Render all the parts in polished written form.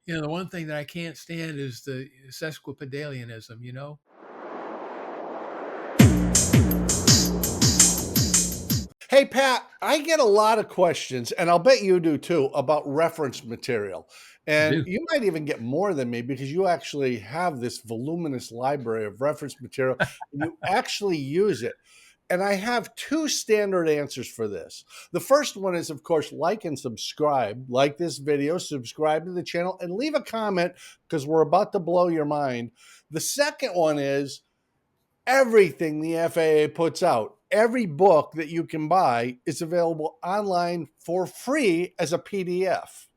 The one thing that I can't stand is the sesquipedalianism, Hey, Pat, I get a lot of questions, and I'll bet you do too, about reference material. I And do. you might even get more than me because you actually have this voluminous library of reference material and you actually use it. And I have two standard answers for this. The first one is, of course, like and subscribe. Like this video, subscribe to the channel, and leave a comment because we're about to blow your mind. The second one is, everything the FAA puts out, every book that you can buy is available online for free as a PDF.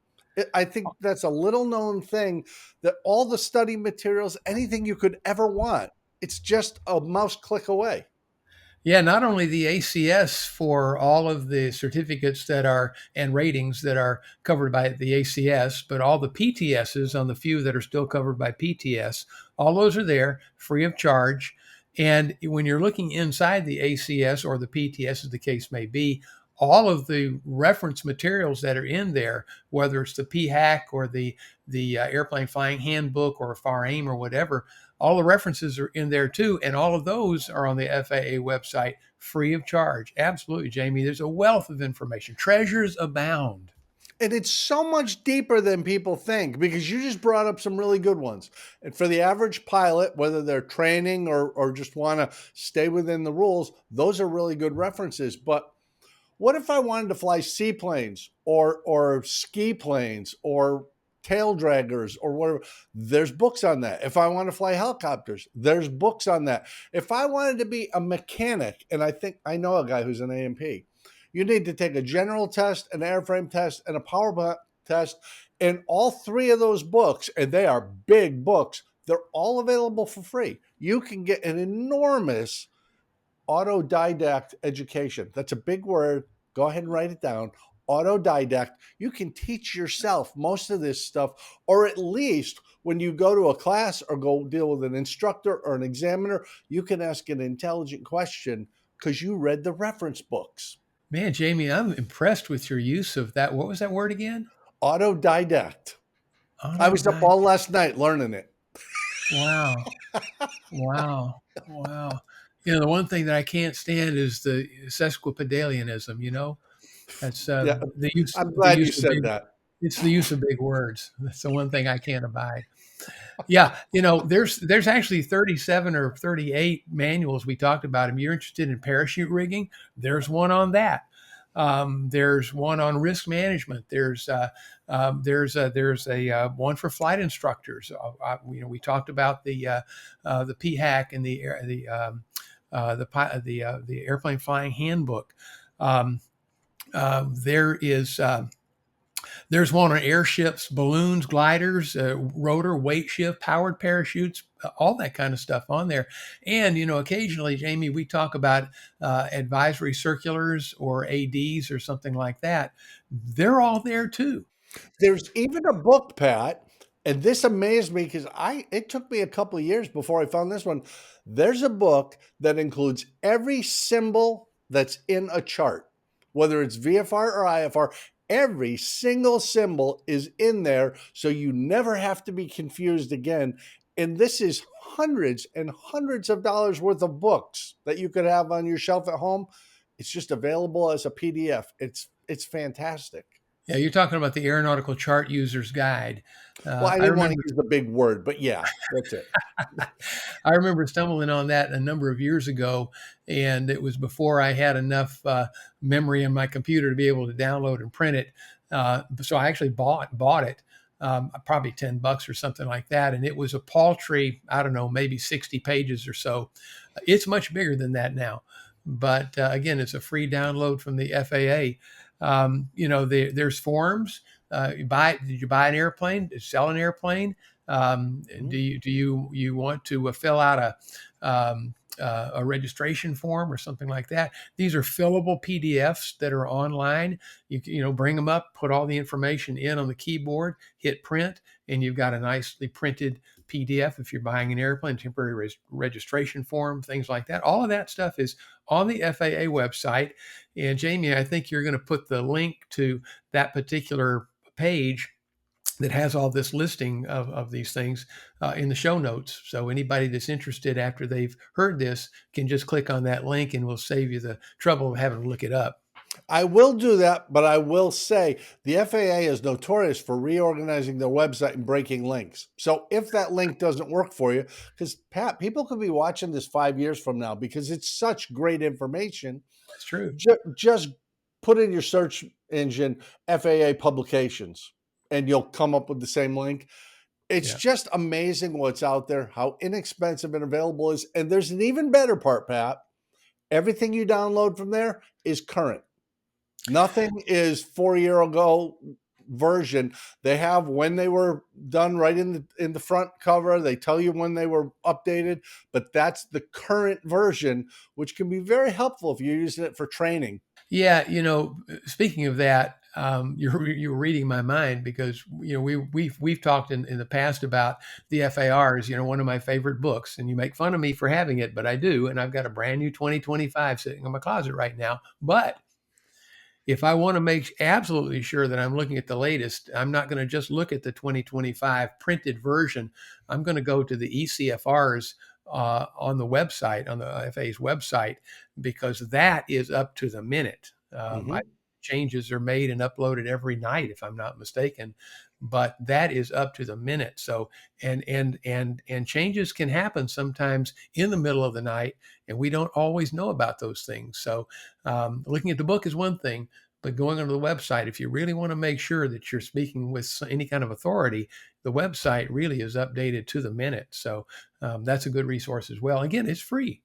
I think that's a little known thing, that all the study materials, anything you could ever want, it's just a mouse click away. Yeah, not only the ACS for all of the certificates that are and ratings that are covered by the ACS, but all the PTSs on the few that are still covered by PTS. All those are there free of charge. And when you're looking inside the ACS or the PTS, as the case may be, all of the reference materials that are in there, whether it's the PHAC or the airplane flying handbook or FAR-AIM or whatever, all the references are in there too, and all of those are on the FAA website free of charge. Absolutely, Jamie. There's a wealth of information. Treasures abound. And it's so much deeper than people think, because you just brought up some really good ones. And for the average pilot, whether they're training or just want to stay within the rules, those are really good references. But what if I wanted to fly seaplanes or ski planes or tail draggers or whatever? There's books on that. If I want to fly helicopters, there's books on that. If I wanted to be a mechanic, and I think I know a guy who's an A&P, you need to take a general test, an airframe test, and a power test. And all three of those books, and they are big books, they're all available for free. You can get an enormous autodidact education. That's a big word. Go ahead and write it down. Autodidact. You can teach yourself most of this stuff, or at least when you go to a class or go deal with an instructor or an examiner, you can ask an intelligent question because you read the reference books. Man, Jamie, I'm impressed with your use of that. What was that word again? Autodidact. I was up Autodidact. all last night learning it. Wow. Wow. Wow. The one thing that I can't stand is the sesquipedalianism, That's Yeah, the use I'm the glad you use of said big that. it's the use of big words. That's the one thing I can't abide. Yeah, there's actually 37 or 38 manuals we talked about. If you're interested in parachute rigging, there's one on that. There's one on risk management. There's a one for flight instructors. We talked about the PHAC and the airplane flying handbook. Um, there is there's one on airships, balloons, gliders, rotor, weight shift, powered parachutes, all that kind of stuff on there. And, occasionally, Jamie, we talk about advisory circulars or ADs or something like that. They're all there too. There's even a book, Pat, and this amazed me because it took me a couple of years before I found this one. There's a book that includes every symbol that's in a chart, whether it's VFR or IFR. Every single symbol is in there, so you never have to be confused again. And this is hundreds and hundreds of dollars worth of books that you could have on your shelf at home. It's just available as a PDF. It's fantastic. Yeah, you're talking about the Aeronautical Chart User's Guide. Well, I I didn't want to remember use the big word, but yeah, that's it. I remember stumbling on that a number of years ago, and it was before I had enough memory in my computer to be able to download and print it. So I actually bought it, probably $10 or something like that, and it was a paltry, I don't know, maybe 60 pages or so. It's much bigger than that now, but again, it's a free download from the FAA. There's forms. Did you buy an airplane? Did you sell an airplane? Mhm. Do you want to fill out a registration form or something like that? These are fillable PDFs that are online. Bring them up, put all the information in on the keyboard, hit print, and you've got a nicely printed PDF. If you're buying an airplane, temporary registration form, things like that. All of that stuff is on the FAA website. And Jamie, I think you're going to put the link to that particular page that has all this listing of these things in the show notes. So anybody that's interested after they've heard this can just click on that link and we'll save you the trouble of having to look it up. I will do that, but I will say the FAA is notorious for reorganizing their website and breaking links. So if that link doesn't work for you, because Pat, people could be watching this 5 years from now because it's such great information. That's true. Just put in your search engine FAA publications and you'll come up with the same link. It's Yeah. just amazing what's out there, how inexpensive and available it is. And there's an even better part, Pat. Everything you download from there is current. Nothing is 4 year ago version. They have when they were done right in the front cover. They tell you when they were updated, but that's the current version, which can be very helpful if you're using it for training. Yeah, speaking of that, you're reading my mind because we've talked in the past about the FARs. One of my favorite books, and you make fun of me for having it, but I do, and I've got a brand new 2025 sitting in my closet right now. But if I want to make absolutely sure that I'm looking at the latest, I'm not going to just look at the 2025 printed version. I'm going to go to the ECFRs on the website, on the FAA's website, because that is up to the minute. Mm-hmm. Changes are made and uploaded every night, if I'm not mistaken, but that is up to the minute. So, and changes can happen sometimes in the middle of the night, and we don't always know about those things. So, looking at the book is one thing, but going onto the website, if you really want to make sure that you're speaking with any kind of authority, the website really is updated to the minute. So that's a good resource as well. Again, it's free.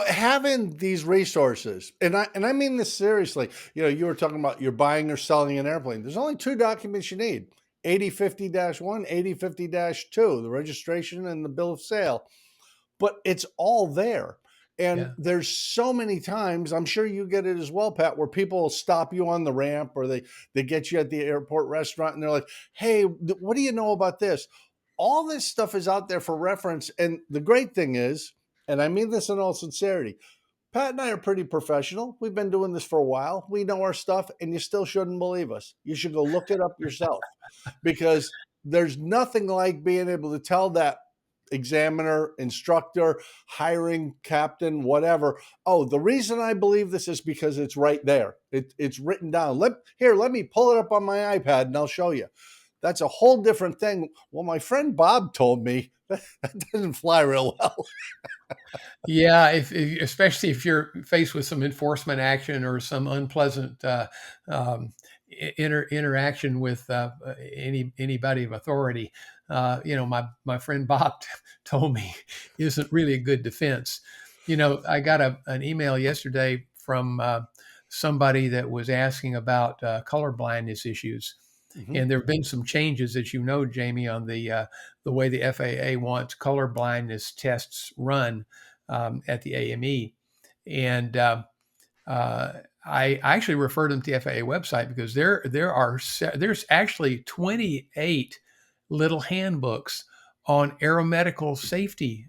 Having these resources, and I mean this seriously. You were talking about you're buying or selling an airplane. There's only two documents you need: 8050-1, 8050-2, the registration and the bill of sale. But it's all there. And Yeah. there's so many times, I'm sure you get it as well, Pat, where people will stop you on the ramp or they get you at the airport restaurant and they're like, hey, what do you know about this? All this stuff is out there for reference. And the great thing is, and I mean this in all sincerity, Pat and I are pretty professional. We've been doing this for a while. We know our stuff, and you still shouldn't believe us. You should go look it up yourself because there's nothing like being able to tell that examiner, instructor, hiring captain, whatever. Oh, the reason I believe this is because it's right there. It's written down. Let me pull it up on my iPad and I'll show you. That's a whole different thing. Well, my friend Bob told me that doesn't fly real well. Yeah, especially if you're faced with some enforcement action or some unpleasant um, interaction with anybody of authority, my friend Bob told me isn't really a good defense. I got an email yesterday from somebody that was asking about color blindness issues. Mhm. And there have been some changes, as you know, Jamie, on the way the FAA wants color blindness tests run at the AME. And I actually referred them to the FAA website because there's actually 28 little handbooks on aeromedical safety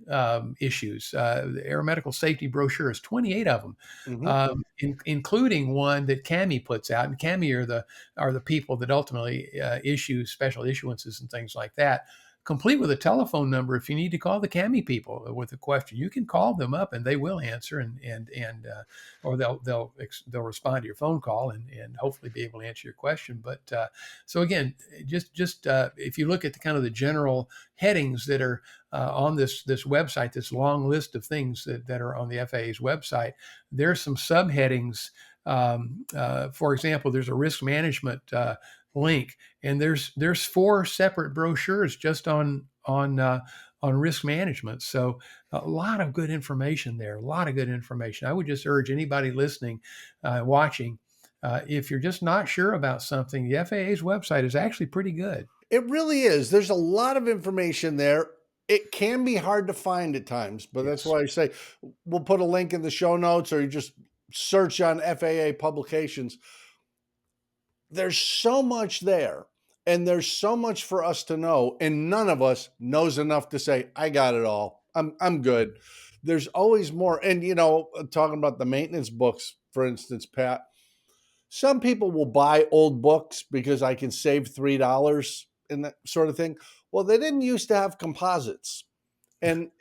issues. The aeromedical safety brochures, 28 of them, Mhm. including one that CAMI puts out. And CAMI are the people that ultimately issue special issuances and things like that, complete with a telephone number. If you need to call the CAMI people with a question, you can call them up and they will answer, or they'll respond to your phone call and hopefully be able to answer your question. But so again, just if you look at the kind of the general headings that are on this website, this long list of things that are on the FAA's website, there's some subheadings. For example, there's a risk management link, and there's four separate brochures just on risk management. So a lot of good information there. A lot of good information. I would just urge anybody listening, watching, if you're just not sure about something, the FAA's website is actually pretty good. It really is. There's a lot of information there. It can be hard to find at times, but that's Yes. why I say we'll put a link in the show notes or you just search on FAA publications. There's so much there and there's so much for us to know and none of us knows enough to say I got it all. I'm good. There's always more, and talking about the maintenance books for instance, Pat, some people will buy old books because I can save $3. and that sort of thing. Well, they didn't used to have composites, and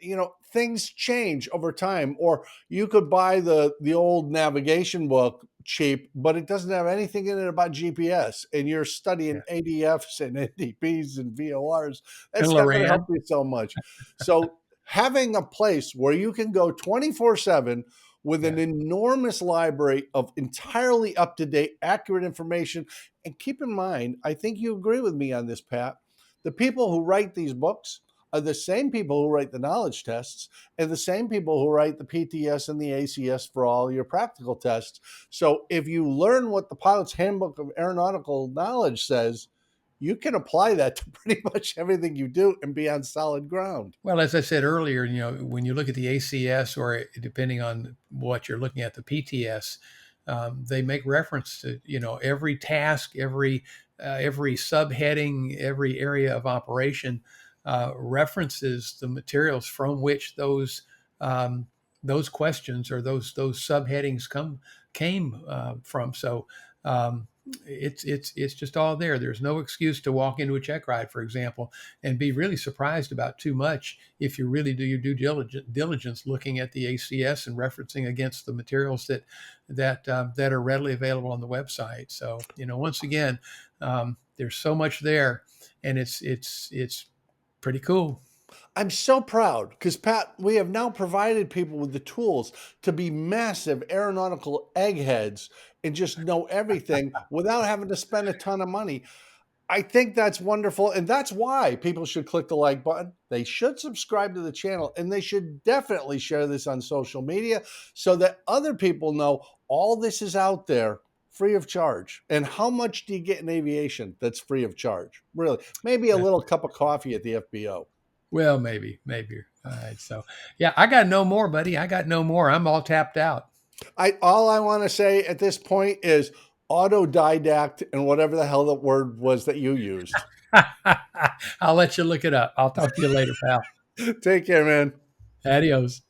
things change over time. Or you could buy the old navigation book cheap, but it doesn't have anything in it about GPS, and you're studying Yeah. ADFs and NDPs and VORs. And That's not going to help Loran. you so much. So having a place where you can go 24/7 with an Yeah. enormous library of entirely up to date, accurate information. And keep in mind, I think you agree with me on this, Pat. The people who write these books are the same people who write the knowledge tests and the same people who write the PTS and the ACS for all your practical tests. So if you learn what the Pilot's Handbook of Aeronautical Knowledge says, you can apply that to pretty much everything you do and be on solid ground. Well, as I said earlier, when you look at the ACS or depending on what you're looking at, the PTS, they make reference to every task, every subheading, every area of operation references the materials from which those questions or those subheadings came from. So it's just all there. There's no excuse to walk into a check ride, for example, and be really surprised about too much if you really do your due diligence looking at the ACS and referencing against the materials that are readily available on the website. So once again, there's so much there, and it's pretty cool. I'm so proud because, Pat, we have now provided people with the tools to be massive aeronautical eggheads and just know everything without having to spend a ton of money. I think that's wonderful. And that's why people should click the like button. They should subscribe to the channel, and they should definitely share this on social media so that other people know all this is out there free of charge. And how much do you get in aviation that's free of charge? Really? Maybe a little cup of coffee at the FBO. Well, maybe. All right. So, yeah, I got no more, buddy. I got no more. I'm all tapped out. All I want to say at this point is autodidact and whatever the hell the word was that you used. I'll let you look it up. I'll talk to you later, pal. Take care, man. Adios.